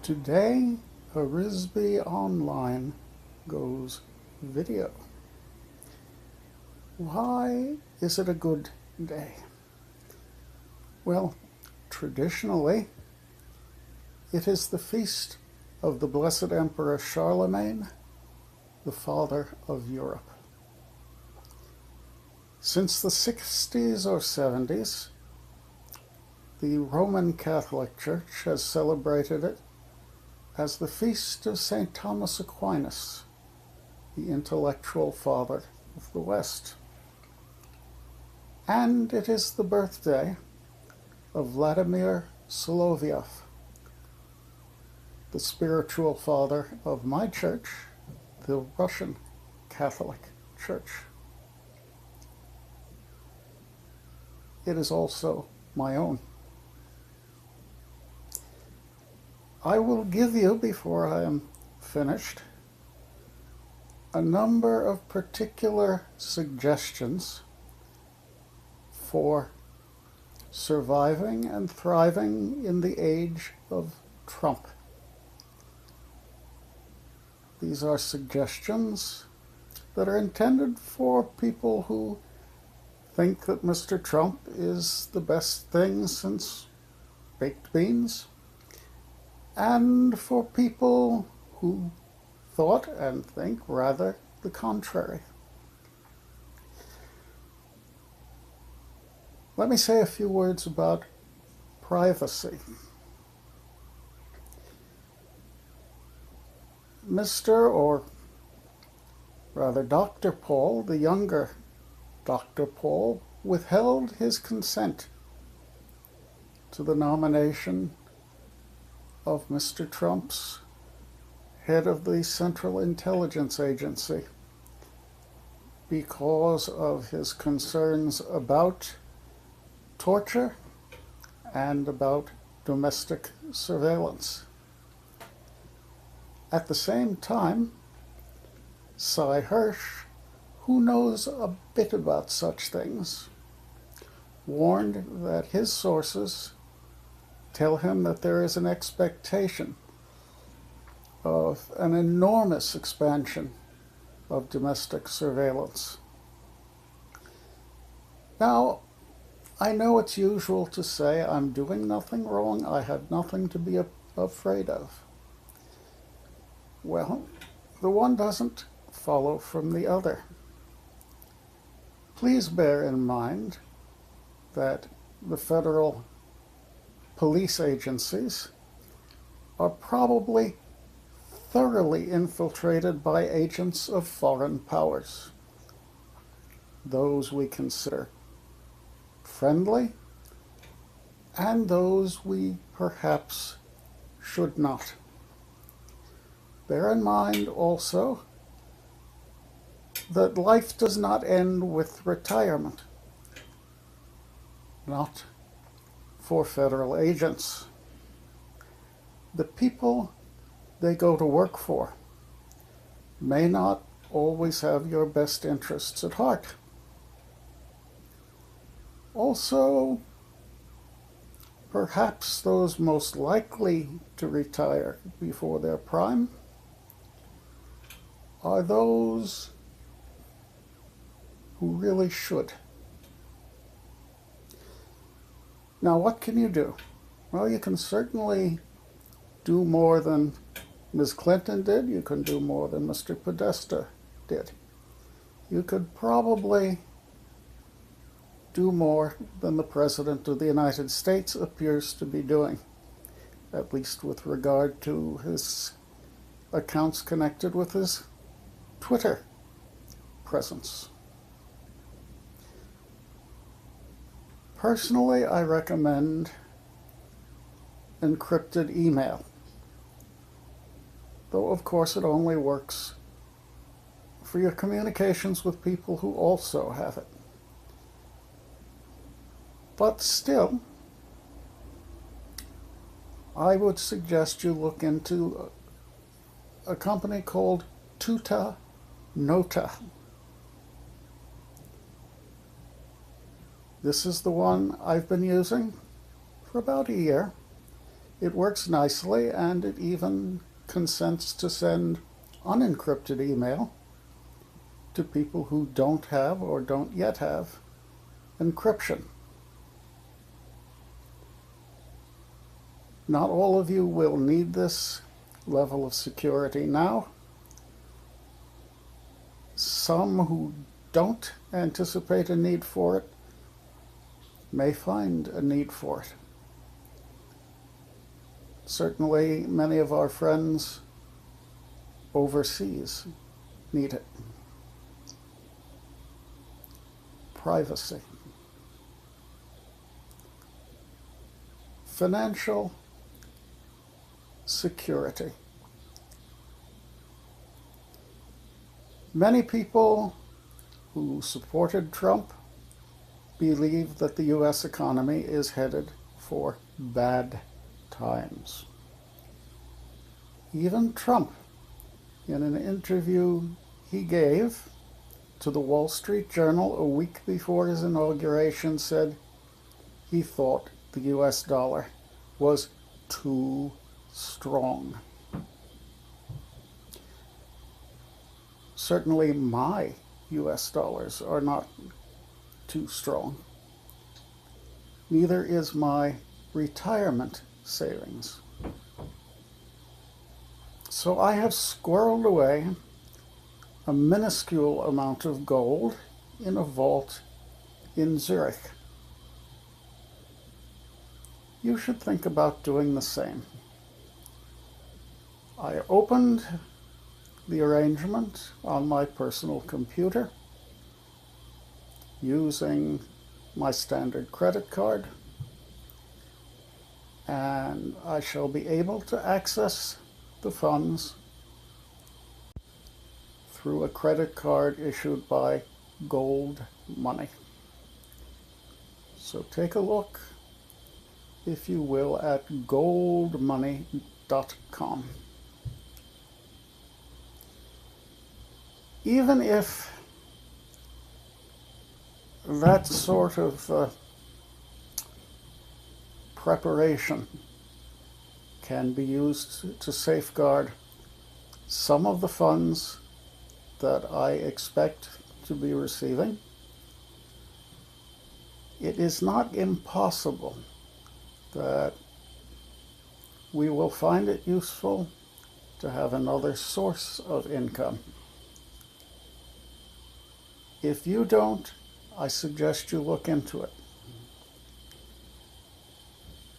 Today, Arisbe Online goes video. Why is it a good day? Well, traditionally, it is the feast of the Blessed Emperor Charlemagne, the father of Europe. Since the 60s or 70s, the Roman Catholic Church has celebrated it as the feast of St. Thomas Aquinas, the intellectual father of the West. And it is the birthday of Vladimir Solovyov, the spiritual father of my church, the Russian Catholic Church. It is also my own. I will give you, before I am finished, a number of particular suggestions for surviving and thriving in the age of Trump. These are suggestions that are intended for people who think that Mr. Trump is the best thing since baked beans, and for people who thought and think rather the contrary. Let me say a few words about privacy. Mr. or rather Dr. Paul, the younger Dr. Paul, withheld his consent to the nomination of Mr. Trump's head of the Central Intelligence Agency because of his concerns about torture and about domestic surveillance. At the same time, Cy Hirsch, who knows a bit about such things, warned that his sources tell him that there is an expectation of an enormous expansion of domestic surveillance. Now, I know it's usual to say I'm doing nothing wrong, I have nothing to be afraid of. Well, the one doesn't follow from the other. Please bear in mind that the federal police agencies are probably thoroughly infiltrated by agents of foreign powers, those we consider friendly and those we perhaps should not. Bear in mind also that life does not end with retirement, not for federal agents. The people they go to work for may not always have your best interests at heart. Also, perhaps those most likely to retire before their prime are those who really should. Now, what can you do? Well, you can certainly do more than Ms. Clinton did. You can do more than Mr. Podesta did. You could probably do more than the President of the United States appears to be doing, at least with regard to his accounts connected with his Twitter presence. Personally, I recommend encrypted email, though of course it only works for your communications with people who also have it. But still, I would suggest you look into a company called Tuta Nota. This is the one I've been using for about a year. It works nicely, and it even consents to send unencrypted email to people who don't have or don't yet have encryption. Not all of you will need this level of security now. Some who don't anticipate a need for it may find a need for it. Certainly, many of our friends overseas need it. Privacy. Financial security. Many people who supported Trump believe that the U.S. economy is headed for bad times. Even Trump, in an interview he gave to the Wall Street Journal a week before his inauguration, said he thought the U.S. dollar was too strong. Certainly my U.S. dollars are not too strong. Neither is my retirement savings. So I have squirreled away a minuscule amount of gold in a vault in Zurich. You should think about doing the same. I opened the arrangement on my personal computer using my standard credit card, and I shall be able to access the funds through a credit card issued by Gold Money. So take a look, if you will, at goldmoney.com. Even if that sort of preparation can be used to safeguard some of the funds that I expect to be receiving, it is not impossible that we will find it useful to have another source of income. If you don't, I suggest you look into it.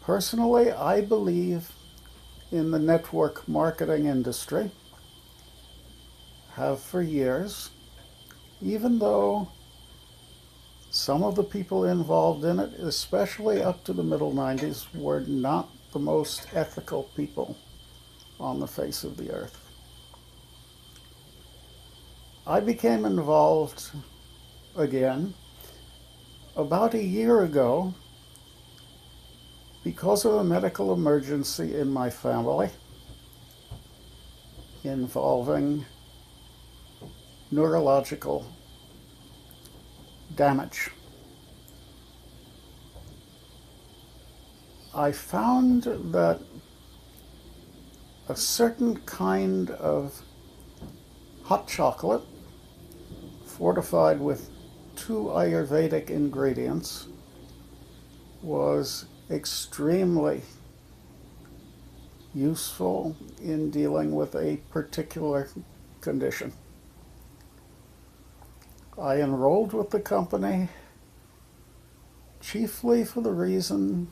Personally, I believe in the network marketing industry, have for years, even though some of the people involved in it, especially up to the middle 90s, were not the most ethical people on the face of the earth. I became involved again about a year ago because of a medical emergency in my family involving neurological damage. I found that a certain kind of hot chocolate fortified with 2 Ayurvedic ingredients was extremely useful in dealing with a particular condition. I enrolled with the company chiefly for the reason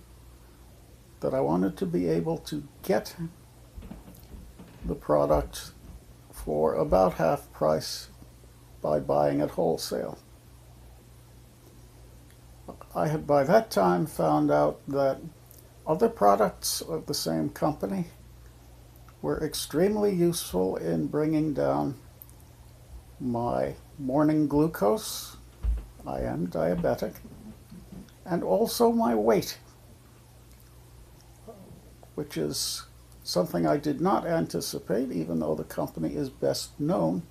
that I wanted to be able to get the product for about half price by buying at wholesale. I had by that time found out that other products of the same company were extremely useful in bringing down my morning glucose, I am diabetic, and also my weight, which is something I did not anticipate, even though the company is best known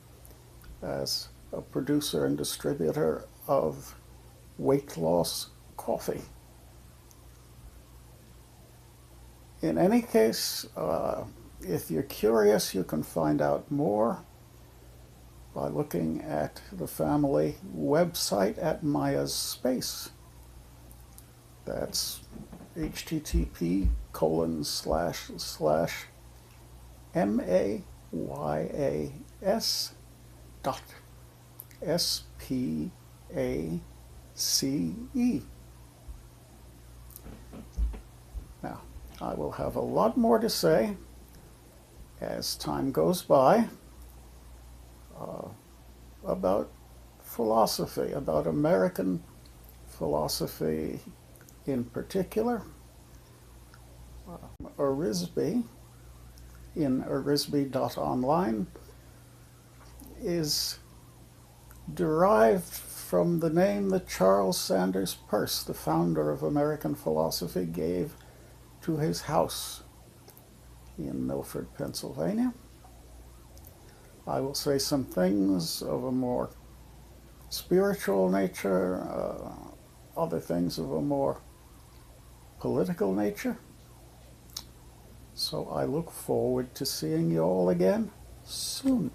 as a producer and distributor of weight loss coffee. In any case, if you're curious, you can find out more by looking at the family website at Maya's Space. That's http://mayas.space. Now, I will have a lot more to say as time goes by about philosophy, about American philosophy in particular. Arisbe, in arisbe.online, is derived from the name that Charles Sanders Peirce, the founder of American philosophy, gave to his house in Milford, Pennsylvania. I will say some things of a more spiritual nature, other things of a more political nature. So I look forward to seeing you all again soon.